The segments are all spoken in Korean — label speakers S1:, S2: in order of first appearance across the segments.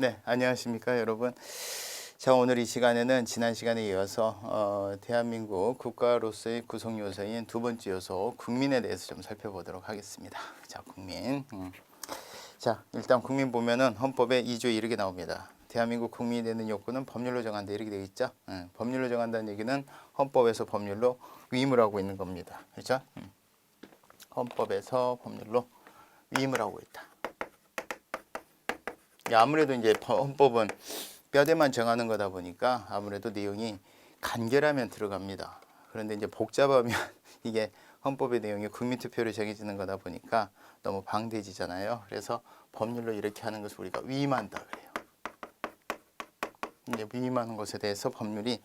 S1: 네, 안녕하십니까, 여러분. 자, 오늘 이 시간에는 지난 시간에 이어서 대한민국 국가로서의 구성 요소인 두 번째 요소, 국민에 대해서 좀 살펴보도록 하겠습니다. 자, 국민. 자, 일단 국민 보면은 헌법에 2조에 이렇게 나옵니다. 대한민국 국민이 되는 요건은 법률로 정한다, 이렇게 되어 있죠. 법률로 정한다는 얘기는 헌법에서 법률로 위임을 하고 있는 겁니다. 그렇죠? 헌법에서 법률로 위임을 하고 있다. 아무래도 이제 헌법은 뼈대만 정하는 거다 보니까 아무래도 내용이 간결하면 들어갑니다. 그런데 이제 복잡하면 이게 헌법의 내용이 국민투표로 정해지는 거다 보니까 너무 방대해지잖아요. 그래서 법률로 이렇게 하는 것을 우리가 위임한다 그래요. 이제 위임하는 것에 대해서 법률이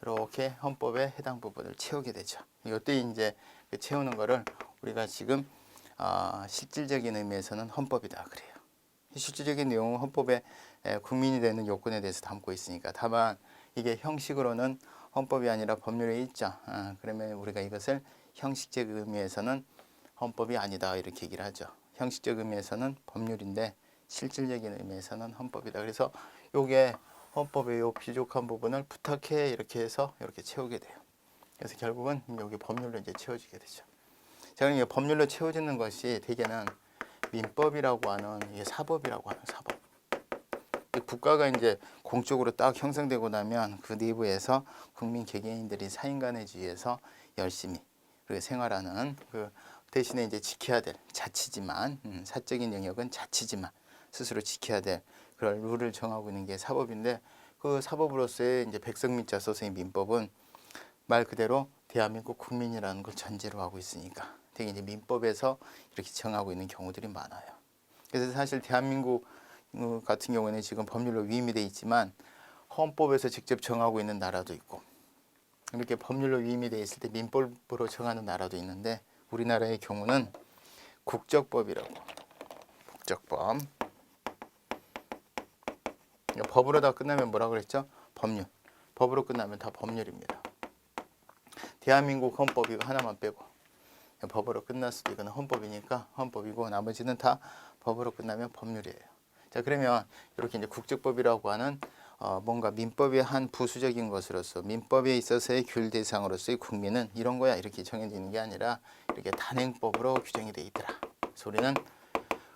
S1: 이렇게 헌법에 해당 부분을 채우게 되죠. 이때 이제 채우는 거를 우리가 지금 실질적인 의미에서는 헌법이다 그래요. 실질적인 내용은 헌법에 국민이 되는 요건에 대해서 담고 있으니까, 다만 이게 형식으로는 헌법이 아니라 법률에 있죠. 그러면 우리가 이것을 형식적 의미에서는 헌법이 아니다 이렇게 얘기를 하죠. 형식적 의미에서는 법률인데 실질적인 의미에서는 헌법이다. 그래서 요게 헌법의 요 부족한 부분을 부탁해 이렇게 해서 이렇게 채우게 돼요. 그래서 결국은 여기 법률로 이제 채워지게 되죠. 자, 그럼 법률로 채워지는 것이 대개는 민법이라고 하는, 이게 사법이라고 하는 사법. 국가가 이제 공적으로 딱 형성되고 나면 그 내부에서 국민 개개인들이 사인간의주의에서 열심히 그리고 생활하는, 그 대신에 이제 지켜야 될 자치지만, 사적인 영역은 자치지만 스스로 지켜야 될 그런 룰을 정하고 있는 게 사법인데, 그 사법으로서의 이제 백성민자 소서의 민법은 말 그대로 대한민국 국민이라는 걸 전제로 하고 있으니까 되게 이제 민법에서 이렇게 정하고 있는 경우들이 많아요. 그래서 사실 대한민국 같은 경우에는 지금 법률로 위임이 돼 있지만 헌법에서 직접 정하고 있는 나라도 있고, 이렇게 법률로 위임이 돼 있을 때 민법으로 정하는 나라도 있는데, 우리나라의 경우는 국적법이라고. 국적법. 법으로 다 끝나면 뭐라 그랬죠? 법률. 법으로 끝나면 다 법률입니다. 대한민국 헌법 이거 하나만 빼고 법으로 끝났을 때 이거는 헌법이니까 헌법이고, 나머지는 다 법으로 끝나면 법률이에요. 자, 그러면 이렇게 이제 국적법이라고 하는 뭔가 민법의 한 부수적인 것으로서, 민법에 있어서의 규율 대상으로서의 국민은 이런 거야 이렇게 정해지는 게 아니라 이렇게 단행법으로 규정이 돼 있더라. 그래서 우리는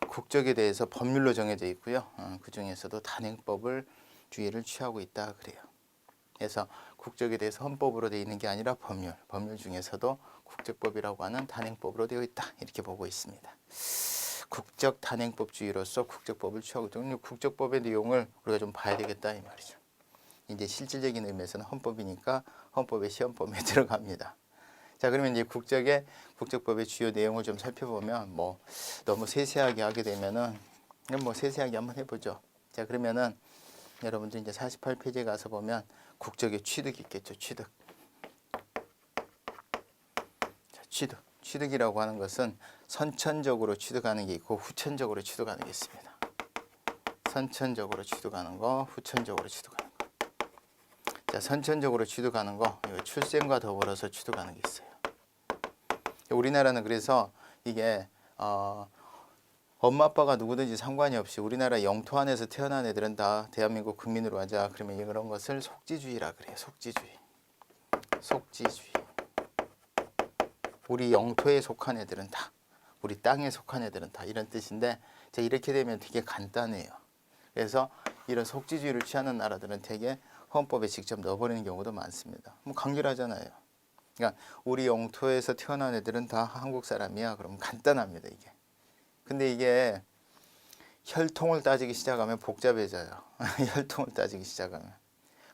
S1: 국적에 대해서 법률로 정해져 있고요. 그 중에서도 단행법을 주의를 취하고 있다 그래요. 그래서 국적에 대해서 헌법으로 되어 있는 게 아니라 법률 중에서도 국적법이라고 하는 단행법으로 되어 있다 이렇게 보고 있습니다. 국적 단행법주의로서 국적법을 취하고 있는, 국적법의 내용을 우리가 좀 봐야 되겠다 이 말이죠. 이제 실질적인 의미에서는 헌법이니까 헌법의 시험범위에 들어갑니다. 자, 그러면 이제 국적법의 주요 내용을 좀 살펴보면, 뭐 너무 세세하게 하게 되면은 뭐 세세하게 한번 해보죠. 자, 그러면은 여러분들 이제 48페이지에 가서 보면 국적의 취득이 있겠죠. 취득. 자, 취득이라고 하는 것은 선천적으로 취득하는 게 있고 후천적으로 취득하는 게 있습니다. 선천적으로 취득하는 거, 후천적으로 취득하는 거. 자, 선천적으로 취득하는 거, 이거 출생과 더불어서 취득하는 게 있어요. 우리나라는 그래서 이게 엄마 아빠가 누구든지 상관이 없이 우리나라 영토 안에서 태어난 애들은 다 대한민국 국민으로 하자. 그러면 그런 것을 속지주의라 그래요. 속지주의. 우리 영토에 속한 애들은 다, 우리 땅에 속한 애들은 다, 이런 뜻인데, 자, 이렇게 되면 되게 간단해요. 그래서 이런 속지주의를 취하는 나라들은 되게 헌법에 직접 넣어버리는 경우도 많습니다. 뭐 간결하잖아요. 그러니까 우리 영토에서 태어난 애들은 다 한국 사람이야. 그러면 간단합니다, 이게. 근데 이게 혈통을 따지기 시작하면 복잡해져요. 혈통을 따지기 시작하면.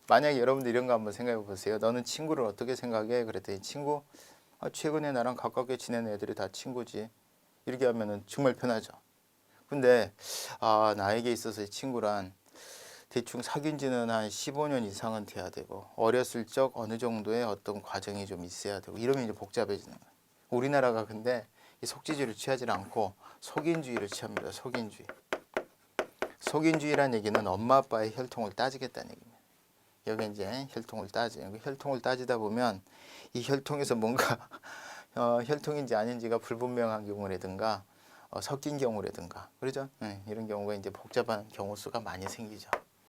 S1: 만약에 여러분들 이런 거 한번 생각해 보세요. 너는 친구를 어떻게 생각해? 그랬더니 친구? 최근에 나랑 가깝게 지내는 애들이 다 친구지. 이렇게 하면은 정말 편하죠. 근데 나에게 있어서의 친구란 대충 사귄 지는 한 15년 이상은 돼야 되고, 어렸을 적 어느 정도의 어떤 과정이 좀 있어야 되고, 이러면 이제 복잡해지는 거예요. 우리나라가 근데 이 속지주의를 취하지 않고 속인주의를 취합니다. 속인주의란 얘기는 엄마 아빠의 혈통을 따지겠다는 얘기입니다. 여기 이제 혈통을 따지다 보면 이 혈통에서 뭔가 혈통인지 아닌지가 불분명한 경우라든가, 섞인 경우라든가 그러죠. 이런 경우가 이제 복잡한 경우 수가 많이 생기죠.